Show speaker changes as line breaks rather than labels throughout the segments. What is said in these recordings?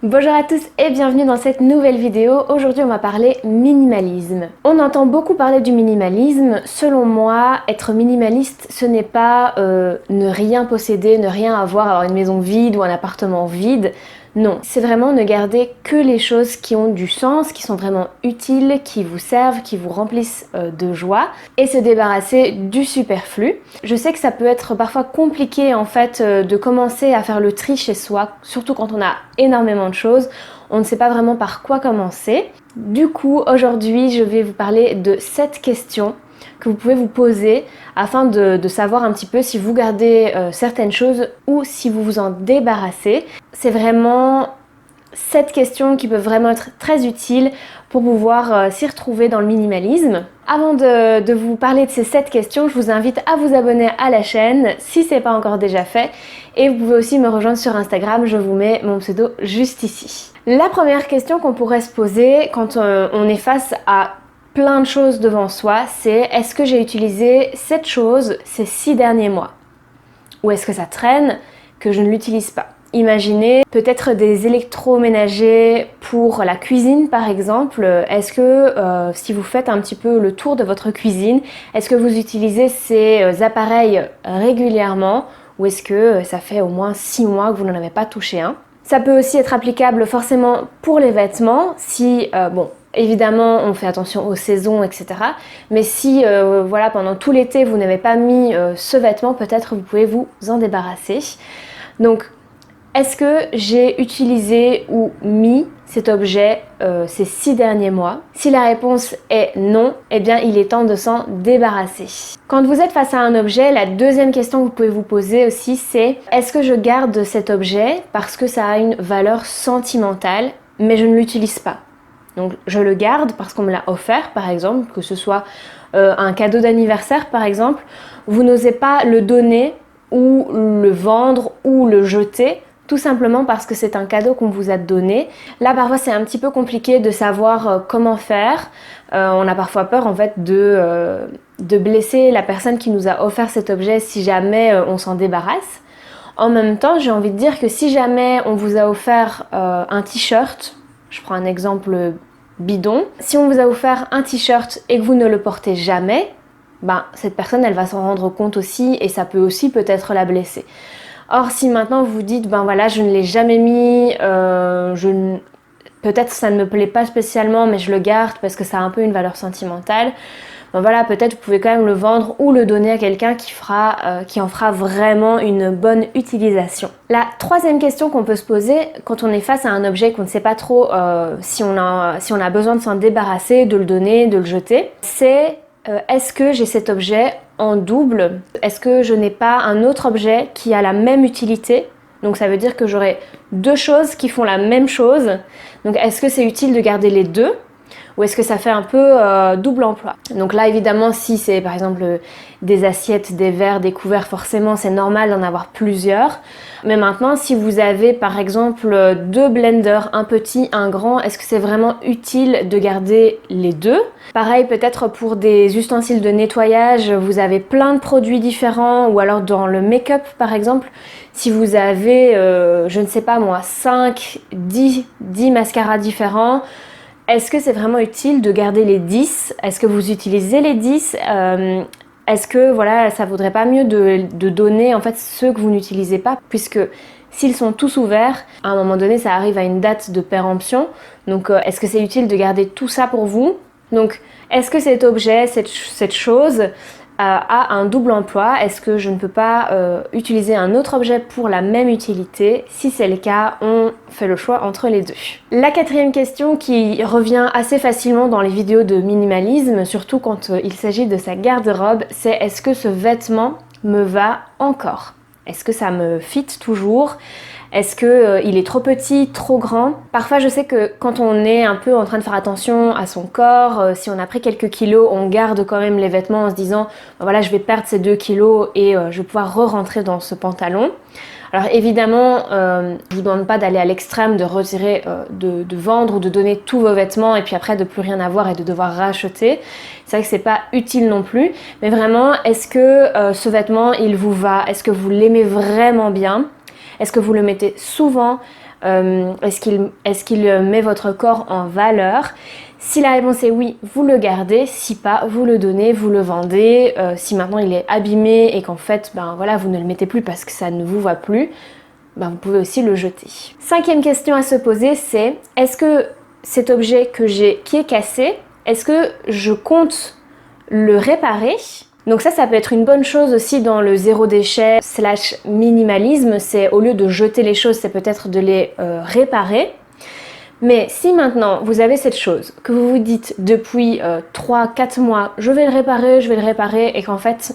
Bonjour à tous et bienvenue dans cette nouvelle vidéo. Aujourd'hui on va parler minimalisme. On entend beaucoup parler du minimalisme. Selon moi, être minimaliste ce n'est pas ne rien posséder, ne rien avoir une maison vide ou un appartement vide. Non, c'est vraiment ne garder que les choses qui ont du sens, qui sont vraiment utiles, qui vous servent, qui vous remplissent de joie et se débarrasser du superflu. Je sais que ça peut être parfois compliqué en fait de commencer à faire le tri chez soi, surtout quand on a énormément de choses. On ne sait pas vraiment par quoi commencer. Du coup, aujourd'hui, je vais vous parler de 7 questions que vous pouvez vous poser afin de savoir un petit peu si vous gardez certaines choses ou si vous vous en débarrassez. C'est vraiment 7 questions qui peuvent vraiment être très utiles pour pouvoir s'y retrouver dans le minimalisme. Avant de vous parler de ces 7 questions, je vous invite à vous abonner à la chaîne si ce n'est pas encore déjà fait. Et vous pouvez aussi me rejoindre sur Instagram, je vous mets mon pseudo juste ici. La première question qu'on pourrait se poser quand on est face à plein de choses devant soi, c'est est-ce que j'ai utilisé cette chose ces 6 derniers mois? Ou est-ce que ça traîne que je ne l'utilise pas? Imaginez peut-être des électroménagers pour la cuisine par exemple. Est-ce que si vous faites un petit peu le tour de votre cuisine, est-ce que vous utilisez ces appareils régulièrement ou est-ce que ça fait au moins 6 mois que vous n'en avez pas touché un? Ça peut aussi être applicable forcément pour les vêtements si, évidemment, on fait attention aux saisons, etc. Mais si, voilà, pendant tout l'été, vous n'avez pas mis ce vêtement, peut-être vous pouvez vous en débarrasser. Donc, est-ce que j'ai utilisé ou mis cet objet ces 6 derniers mois? Si la réponse est non, eh bien il est temps de s'en débarrasser. Quand vous êtes face à un objet, la deuxième question que vous pouvez vous poser aussi c'est est-ce que je garde cet objet parce que ça a une valeur sentimentale mais je ne l'utilise pas? Donc je le garde parce qu'on me l'a offert par exemple, que ce soit un cadeau d'anniversaire par exemple, vous n'osez pas le donner ou le vendre ou le jeter tout simplement parce que c'est un cadeau qu'on vous a donné. Là parfois c'est un petit peu compliqué de savoir comment faire. On a parfois peur en fait de blesser la personne qui nous a offert cet objet si jamais on s'en débarrasse. En même temps j'ai envie de dire que si jamais on vous a offert un t-shirt, je prends un exemple bidon, si on vous a offert un t-shirt et que vous ne le portez jamais, cette personne elle va s'en rendre compte aussi et ça peut aussi peut-être la blesser. Or si maintenant vous vous dites voilà je ne l'ai jamais mis, peut-être ça ne me plaît pas spécialement mais je le garde parce que ça a un peu une valeur sentimentale, voilà peut-être vous pouvez quand même le vendre ou le donner à quelqu'un qui en fera vraiment une bonne utilisation. La troisième question qu'on peut se poser quand on est face à un objet qu'on ne sait pas trop si on a besoin de s'en débarrasser, de le donner, de le jeter, c'est est-ce que j'ai cet objet en double? Est-ce que je n'ai pas un autre objet qui a la même utilité? Donc ça veut dire que j'aurai deux choses qui font la même chose. Donc est-ce que c'est utile de garder les deux? Ou est-ce que ça fait un peu double emploi? Donc là évidemment si c'est par exemple des assiettes, des verres, des couverts, forcément c'est normal d'en avoir plusieurs. Mais maintenant si vous avez par exemple 2 blenders, un petit, un grand, est-ce que c'est vraiment utile de garder les deux? Pareil peut-être pour des ustensiles de nettoyage, vous avez plein de produits différents ou alors dans le make-up par exemple, si vous avez, je ne sais pas moi, 5, 10 mascaras différents, est-ce que c'est vraiment utile de garder les 10? Est-ce que vous utilisez les 10? Est-ce que voilà, ça vaudrait pas mieux de donner en fait ceux que vous n'utilisez pas, puisque s'ils sont tous ouverts, à un moment donné ça arrive à une date de péremption, donc est-ce que c'est utile de garder tout ça pour vous? Donc est-ce que cet objet, cette chose a un double emploi? Est-ce que je ne peux pas utiliser un autre objet pour la même utilité? Si c'est le cas, on fait le choix entre les deux. La quatrième question qui revient assez facilement dans les vidéos de minimalisme, surtout quand il s'agit de sa garde-robe, c'est est-ce que ce vêtement me va encore? Est-ce que ça me fit toujours? Est-ce qu'il est trop petit, trop grand? Parfois je sais que quand on est un peu en train de faire attention à son corps, si on a pris quelques kilos, on garde quand même les vêtements en se disant voilà je vais perdre ces 2 kilos et je vais pouvoir re-rentrer dans ce pantalon. Alors évidemment, je vous demande pas d'aller à l'extrême, de retirer, de vendre ou de donner tous vos vêtements et puis après de plus rien avoir et de devoir racheter. C'est vrai que c'est pas utile non plus, mais vraiment est-ce que ce vêtement il vous va? Est-ce que vous l'aimez vraiment bien? Est-ce que vous le mettez souvent? Est-ce qu'il met votre corps en valeur? Si la réponse est oui, vous le gardez. Si pas, vous le donnez, vous le vendez. Si maintenant il est abîmé et qu'en fait, ben voilà, vous ne le mettez plus parce que ça ne vous va plus, ben vous pouvez aussi le jeter. 5e question à se poser, c'est est-ce que cet objet que j'ai qui est cassé, est-ce que je compte le réparer? Donc ça peut être une bonne chose aussi dans le zéro déchet / minimalisme, c'est au lieu de jeter les choses, c'est peut-être de les réparer. Mais si maintenant vous avez cette chose que vous vous dites depuis 3-4 mois, je vais le réparer, et qu'en fait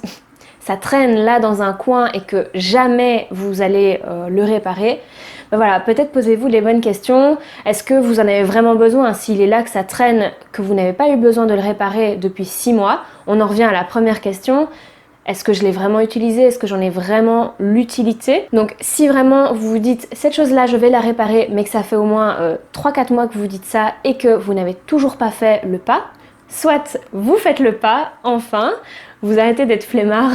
ça traîne là dans un coin et que jamais vous allez le réparer, ben voilà, peut-être posez-vous les bonnes questions. Est-ce que vous en avez vraiment besoin? S'il est là, que ça traîne, que vous n'avez pas eu besoin de le réparer depuis 6 mois, on en revient à la première question. Est-ce que je l'ai vraiment utilisé? Est-ce que j'en ai vraiment l'utilité? Donc si vraiment vous vous dites cette chose-là, je vais la réparer, mais que ça fait au moins 3-4 mois que vous dites ça et que vous n'avez toujours pas fait le pas, soit vous faites le pas, enfin, vous arrêtez d'être flemmard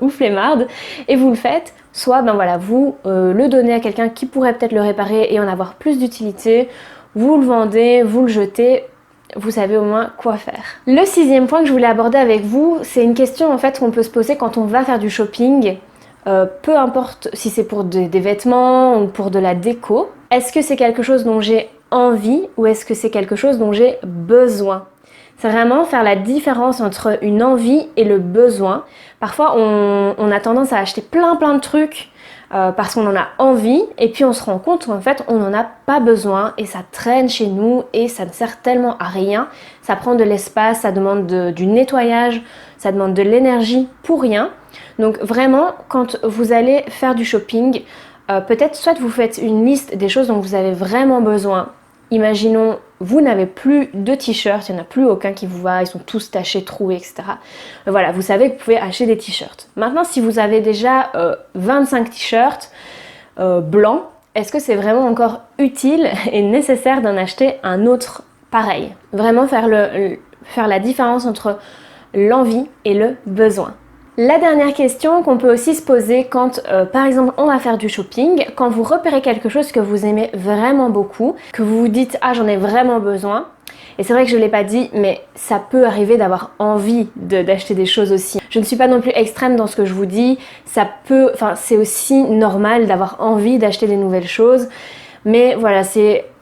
ou flemmarde et vous le faites, soit ben voilà, vous le donnez à quelqu'un qui pourrait peut-être le réparer et en avoir plus d'utilité, vous le vendez, vous le jetez, vous savez au moins quoi faire. Le 6e point que je voulais aborder avec vous, c'est une question en fait qu'on peut se poser quand on va faire du shopping, peu importe si c'est pour des vêtements ou pour de la déco. Est-ce que c'est quelque chose dont j'ai envie ou est-ce que c'est quelque chose dont j'ai besoin? C'est vraiment faire la différence entre une envie et le besoin. Parfois, on a tendance à acheter plein de trucs parce qu'on en a envie et puis on se rend compte qu'en fait, on n'en a pas besoin et ça traîne chez nous et ça ne sert tellement à rien. Ça prend de l'espace, ça demande du nettoyage, ça demande de l'énergie pour rien. Donc vraiment, quand vous allez faire du shopping, peut-être soit vous faites une liste des choses dont vous avez vraiment besoin. Imaginons, vous n'avez plus de t-shirts, il n'y en a plus aucun qui vous va, ils sont tous tachés, troués, etc. Voilà, vous savez que vous pouvez acheter des t-shirts. Maintenant, si vous avez déjà 25 t-shirts blancs, est-ce que c'est vraiment encore utile et nécessaire d'en acheter un autre pareil? Vraiment faire la différence entre l'envie et le besoin. La dernière question qu'on peut aussi se poser quand, par exemple, on va faire du shopping, quand vous repérez quelque chose que vous aimez vraiment beaucoup, que vous vous dites « Ah, j'en ai vraiment besoin », et c'est vrai que je ne l'ai pas dit, mais ça peut arriver d'avoir envie d'acheter des choses aussi. Je ne suis pas non plus extrême dans ce que je vous dis, c'est aussi normal d'avoir envie d'acheter des nouvelles choses, mais voilà,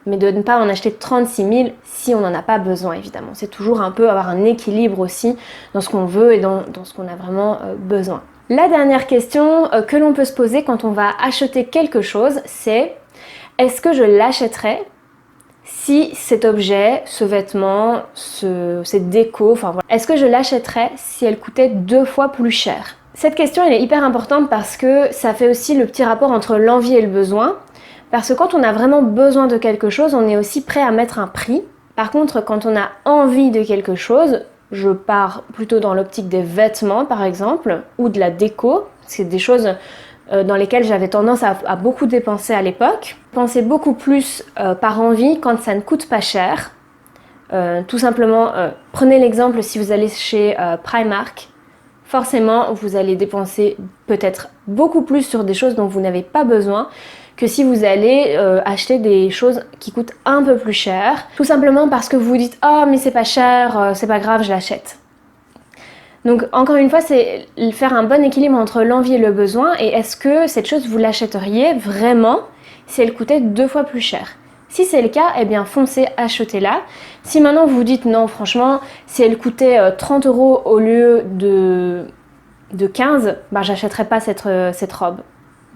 mais de ne pas en acheter 36 000 si on n'en a pas besoin évidemment. C'est toujours un peu avoir un équilibre aussi dans ce qu'on veut et dans ce qu'on a vraiment besoin. La dernière question que l'on peut se poser quand on va acheter quelque chose, c'est est-ce que je l'achèterais si cet objet, ce vêtement, cette déco, enfin voilà, est-ce que je l'achèterais si elle coûtait 2 fois plus cher? Cette question elle est hyper importante parce que ça fait aussi le petit rapport entre l'envie et le besoin. Parce que quand on a vraiment besoin de quelque chose, on est aussi prêt à mettre un prix. Par contre, quand on a envie de quelque chose, je pars plutôt dans l'optique des vêtements par exemple, ou de la déco, c'est des choses dans lesquelles j'avais tendance à beaucoup dépenser à l'époque. Pensez beaucoup plus par envie quand ça ne coûte pas cher. Tout simplement, prenez l'exemple si vous allez chez Primark. Forcément, vous allez dépenser peut-être beaucoup plus sur des choses dont vous n'avez pas besoin que si vous allez acheter des choses qui coûtent un peu plus cher, tout simplement parce que vous vous dites « Oh mais c'est pas cher, c'est pas grave, je l'achète ». Donc encore une fois, c'est faire un bon équilibre entre l'envie et le besoin, et est-ce que cette chose vous l'achèteriez vraiment si elle coûtait 2 fois plus cher? Si c'est le cas, eh bien foncez, achetez-la. Si maintenant vous vous dites non, franchement, si elle coûtait 30 € au lieu de 15, bah j'achèterais pas cette robe.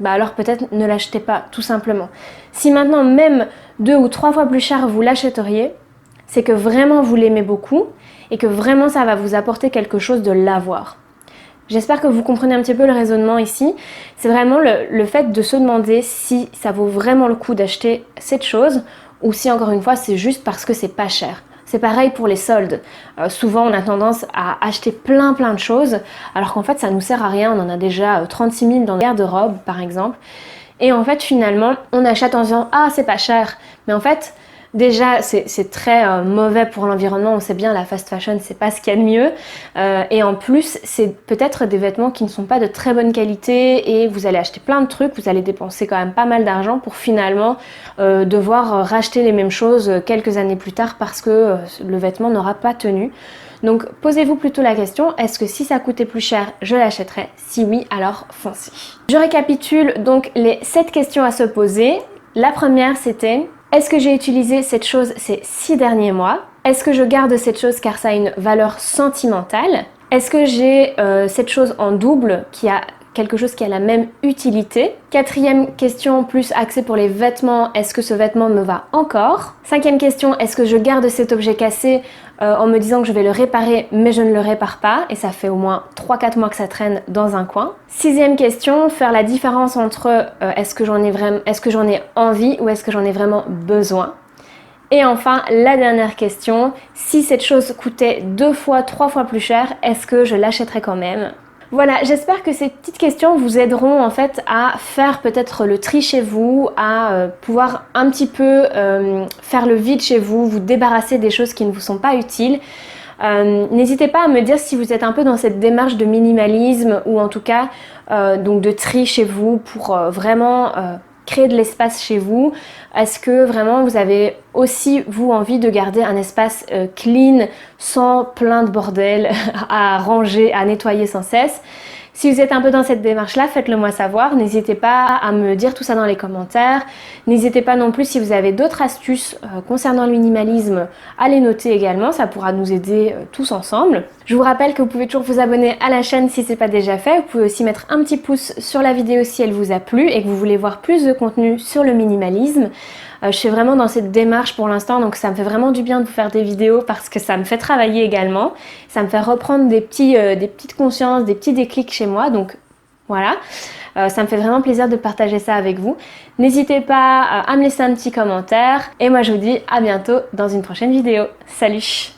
Bah alors peut-être ne l'achetez pas, tout simplement. Si maintenant même 2 ou 3 fois plus cher vous l'achèteriez, c'est que vraiment vous l'aimez beaucoup et que vraiment ça va vous apporter quelque chose de l'avoir. J'espère que vous comprenez un petit peu le raisonnement ici. C'est vraiment le fait de se demander si ça vaut vraiment le coup d'acheter cette chose ou si encore une fois c'est juste parce que c'est pas cher. C'est pareil pour les soldes. Souvent on a tendance à acheter plein de choses alors qu'en fait ça nous sert à rien. On en a déjà 36 000 dans le garde-robe par exemple. Et en fait finalement on achète en disant ah c'est pas cher. Mais en fait Déjà, c'est très mauvais pour l'environnement, on sait bien, la fast fashion, c'est pas ce qu'il y a de mieux. Et en plus, c'est peut-être des vêtements qui ne sont pas de très bonne qualité et vous allez acheter plein de trucs, vous allez dépenser quand même pas mal d'argent pour finalement devoir racheter les mêmes choses quelques années plus tard parce que le vêtement n'aura pas tenu. Donc posez-vous plutôt la question, est-ce que si ça coûtait plus cher, je l'achèterais? Si oui, alors foncez. Je récapitule donc les 7 questions à se poser. La première, c'était: est-ce que j'ai utilisé cette chose ces 6 derniers mois? Est-ce que je garde cette chose car ça a une valeur sentimentale? Est-ce que j'ai cette chose en double qui a quelque chose qui a la même utilité? Quatrième question, plus axée pour les vêtements, est-ce que ce vêtement me va encore? Cinquième question, est-ce que je garde cet objet cassé en me disant que je vais le réparer mais je ne le répare pas et ça fait au moins 3-4 mois que ça traîne dans un coin? Sixième question, faire la différence entre est-ce que j'en ai envie ou est-ce que j'en ai vraiment besoin? Et enfin, la dernière question, si cette chose coûtait 2 fois, 3 fois plus cher, est-ce que je l'achèterais quand même? Voilà, j'espère que ces petites questions vous aideront en fait à faire peut-être le tri chez vous, à pouvoir un petit peu faire le vide chez vous, vous débarrasser des choses qui ne vous sont pas utiles. N'hésitez pas à me dire si vous êtes un peu dans cette démarche de minimalisme ou en tout cas donc de tri chez vous pour vraiment créer de l'espace chez vous. Est-ce que vraiment vous avez aussi vous envie de garder un espace clean sans plein de bordel à ranger, à nettoyer sans cesse? Si vous êtes un peu dans cette démarche-là, faites-le moi savoir. N'hésitez pas à me dire tout ça dans les commentaires. N'hésitez pas non plus si vous avez d'autres astuces concernant le minimalisme à les noter également. Ça pourra nous aider tous ensemble. Je vous rappelle que vous pouvez toujours vous abonner à la chaîne si ce n'est pas déjà fait. Vous pouvez aussi mettre un petit pouce sur la vidéo si elle vous a plu et que vous voulez voir plus de contenu sur le minimalisme. Je suis vraiment dans cette démarche pour l'instant, donc ça me fait vraiment du bien de vous faire des vidéos parce que ça me fait travailler également. Ça me fait reprendre des petites consciences, des petits déclics chez moi, donc voilà. Ça me fait vraiment plaisir de partager ça avec vous. N'hésitez pas à me laisser un petit commentaire et moi je vous dis à bientôt dans une prochaine vidéo. Salut!